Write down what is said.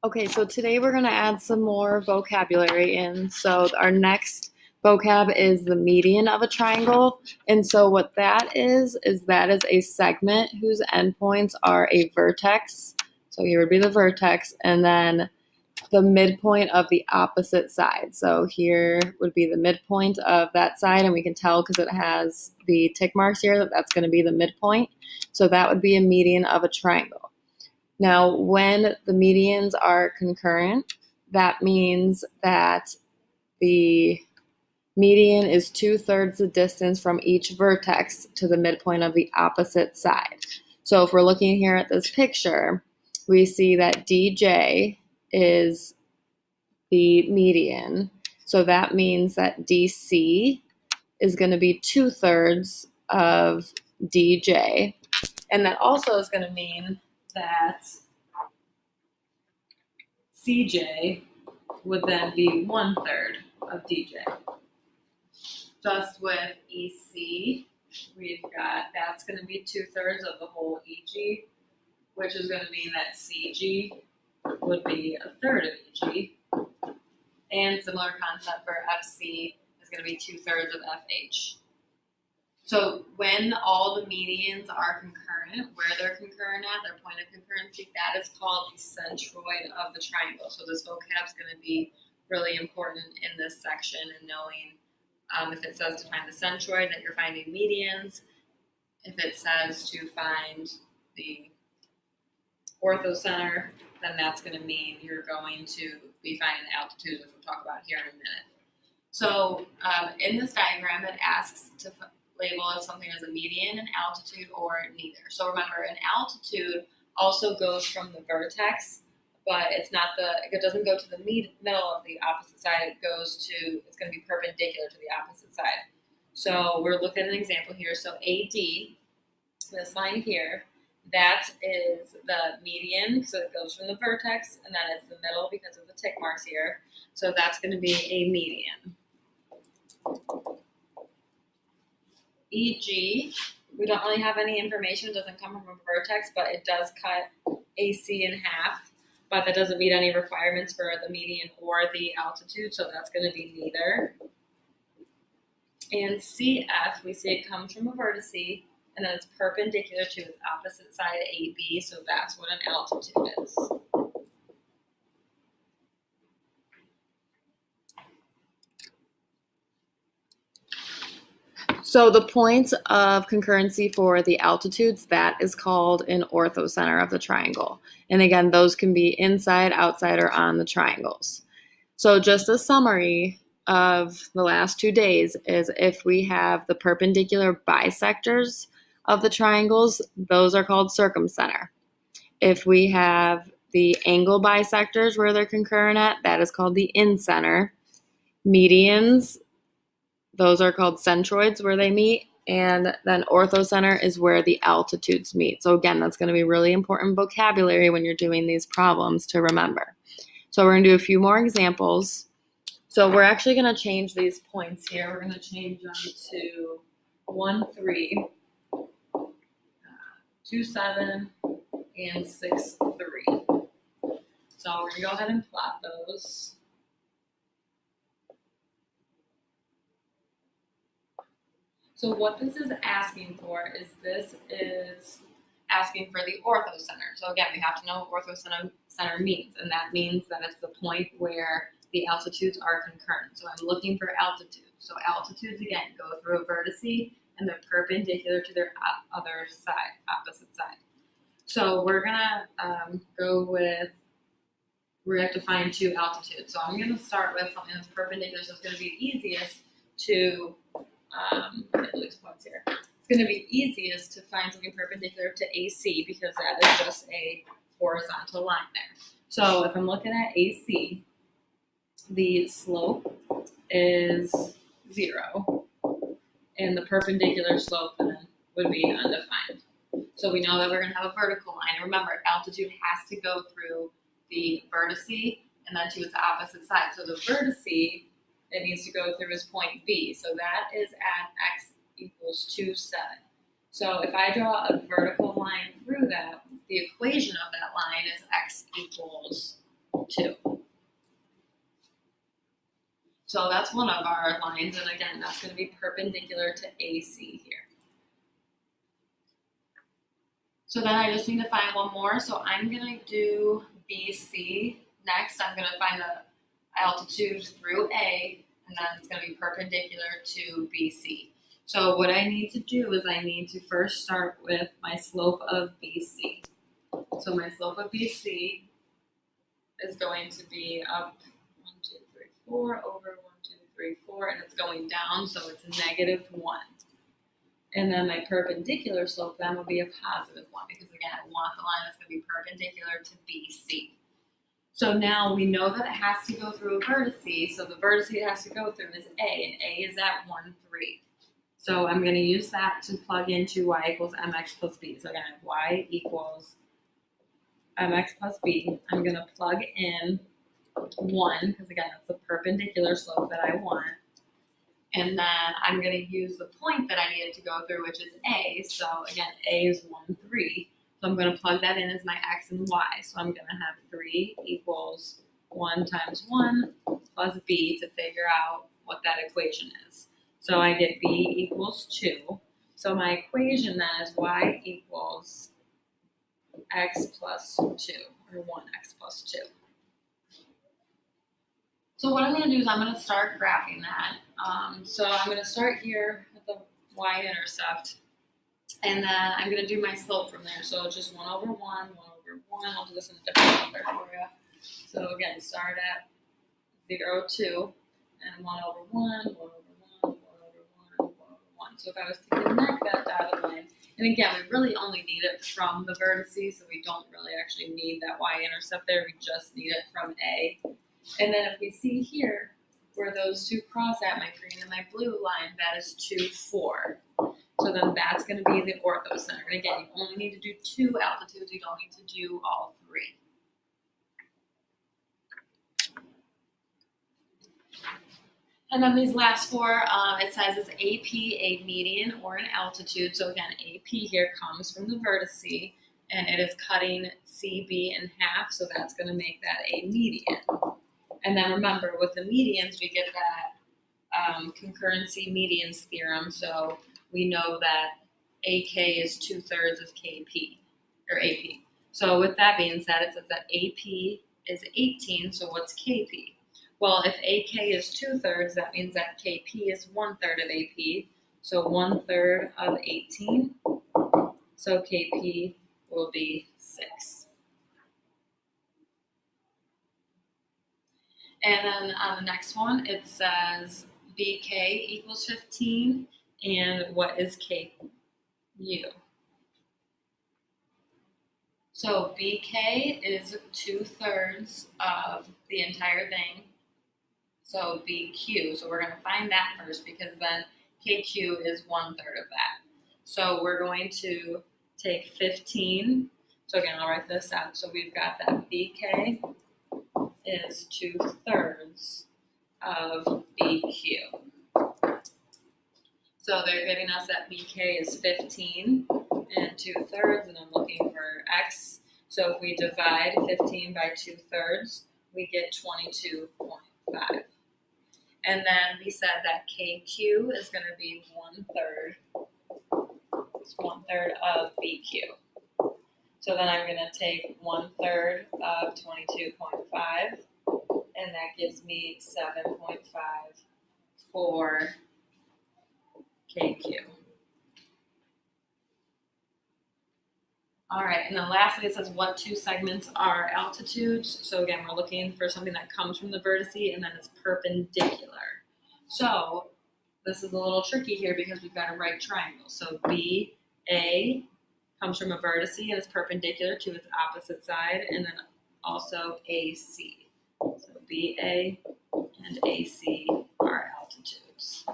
Okay, so today we're going to add some more vocabulary in. So our next vocab is the median of a triangle. And so what that is that is a segment whose endpoints are a vertex. So here would be the vertex, and then the midpoint of the opposite side. So here would be the midpoint of that side, and we can tell because it has the tick marks here that that's going to be the midpoint. So that would be a median of a triangle. Now, when the medians are concurrent, that means that the median is 2/3 the distance from each vertex to the midpoint of the opposite side. So if we're looking here at this picture, we see that DJ is the median. So that means that DC is going to be 2/3 of DJ. And that also is going to mean that CJ would then be 1/3 of DJ. Just with EC, we've got that's going to be 2/3 of the whole EG, which is going to mean that CG would be 1/3 of EG. And similar concept for FC is going to be 2/3 of FH. So when all the medians are concurrent, where they're concurrent at, their point of concurrency, that is called the centroid of the triangle. So this vocab is going to be really important in this section, and knowing if it says to find the centroid, that you're finding medians. If it says to find the orthocenter, then that's going to mean you're going to be finding the altitude, which we'll talk about here in a minute. So in this diagram, it asks to label if something is a median, an altitude, or neither. So remember, an altitude also goes from the vertex, but it doesn't go to the middle of the opposite side. It's going to be perpendicular to the opposite side. So we're looking at an example here. So AD, this line here, that is the median. So it goes from the vertex, and then it's the middle because of the tick marks here. So that's going to be a median. EG, we don't really have any information. It doesn't come from a vertex, but it does cut AC in half. But that doesn't meet any requirements for the median or the altitude, so that's going to be neither. And CF, we see it comes from a vertex, and then it's perpendicular to its opposite side, AB, so that's what an altitude is. So the points of concurrency for the altitudes, that is called an orthocenter of the triangle. And again, those can be inside, outside, or on the triangles. So just a summary of the last 2 days is if we have the perpendicular bisectors of the triangles, those are called circumcenter. If we have the angle bisectors where they're concurrent at, that is called the incenter. Medians, those are called centroids where they meet, and then orthocenter is where the altitudes meet. So again, that's going to be really important vocabulary when you're doing these problems to remember. So we're going to do a few more examples. So we're actually going to change these points here. We're going to change them to 1, 3, 2, 7, and 6, 3. So we're going to go ahead and plot those. So what this is asking for is asking for the orthocenter. So again, we have to know what orthocenter means, and that means that it's the point where the altitudes are concurrent. So I'm looking for altitudes. So altitudes, again, go through a vertex, and they're perpendicular to their opposite side. So we're gonna we have to find 2 altitudes. So I'm gonna start with something that's perpendicular, so it's gonna be easiest to It's going to be easiest to find something perpendicular to AC because that is just a horizontal line there. So if I'm looking at AC, the slope is 0, and the perpendicular slope then would be undefined. So we know that we're going to have a vertical line. Remember, altitude has to go through the vertex and then to its opposite side. So the vertex, it needs to go through is point B. So that is at x equals 2, 7. So if I draw a vertical line through that, the equation of that line is x equals So that's one of our lines, and again, that's going to be perpendicular to AC here. So then I just need to find one more. So I'm going to do BC next. I'm going to find the altitude through A, and then it's going to be perpendicular to BC. So what I need to do is I need to first start with my slope of BC. So my slope of BC is going to be up 1, 2, 3, 4 over 1, 2, 3, 4, and it's going down, so it's -1. And then my perpendicular slope then will be a +1 because again, I want the line that's going to be perpendicular to BC. So now we know that it has to go through a vertice. So the vertice it has to go through is A, and A is at 1, 3. So I'm going to use that to plug into y equals mx plus b. So again, I have y equals mx plus b. I'm going to plug in 1 because again, that's the perpendicular slope that I want. And then I'm going to use the point that I needed to go through, which is A. So again, A is 1, 3. So I'm going to plug that in as my x and y. So I'm going to have 3 equals 1 times 1 plus b to figure out what that equation is. So I get b equals 2. So my equation then is y equals x plus 2, or 1x plus 2. So what I'm going to do is I'm going to start graphing that. So I'm going to start here with the y-intercept, and then I'm going to do my slope from there. So just 1 over 1, 1 over 1. I'll do this in a different color for you. So again, start at 0, 2, and 1 over 1, 1 over 1, 1 over 1, 1 over 1. So if I was to connect that dotted line, and again, we really only need it from the vertices, so we don't really actually need that y-intercept there. We just need it from A. And then if we see here, where those two cross at, my green and my blue line, that is 2, 4. So then that's going to be the orthocenter. And again, you only need to do 2 altitudes. You don't need to do all 3. And then these last 4, it says is AP a median or an altitude. So again, AP here comes from the vertice, and it is cutting CB in half. So that's going to make that a median. And then remember, with the medians, we get that concurrency medians theorem. So we know that AK is 2/3 of KP, or AP. So with that being said, it says that AP is 18, so what's KP? Well, if AK is 2/3, that means that KP is 1/3 of AP. So 1/3 of 18, so KP will be 6. And then on the next one, it says BK equals 15, and what is KU? So BK is 2/3 of the entire thing, so BQ. So we're going to find that first because then KQ is 1/3 of that. So we're going to take 15. So again, I'll write this out. So we've got that BK is 2/3 of BQ. So they're giving us that BK is 15 and 2/3, and I'm looking for X. So if we divide 15 by 2/3, we get 22.5. And then we said that KQ is going to be 1/3. It's 1/3 of BQ. So then I'm going to take 1/3 of 22.5, and that gives me 7.5 for KQ. All right, and then lastly, it says what 2 segments are altitudes. So again, we're looking for something that comes from the vertice and then it's perpendicular. So this is a little tricky here because we've got a right triangle. So BA comes from a vertice and is perpendicular to its opposite side, and then also AC. So BA and AC are altitudes.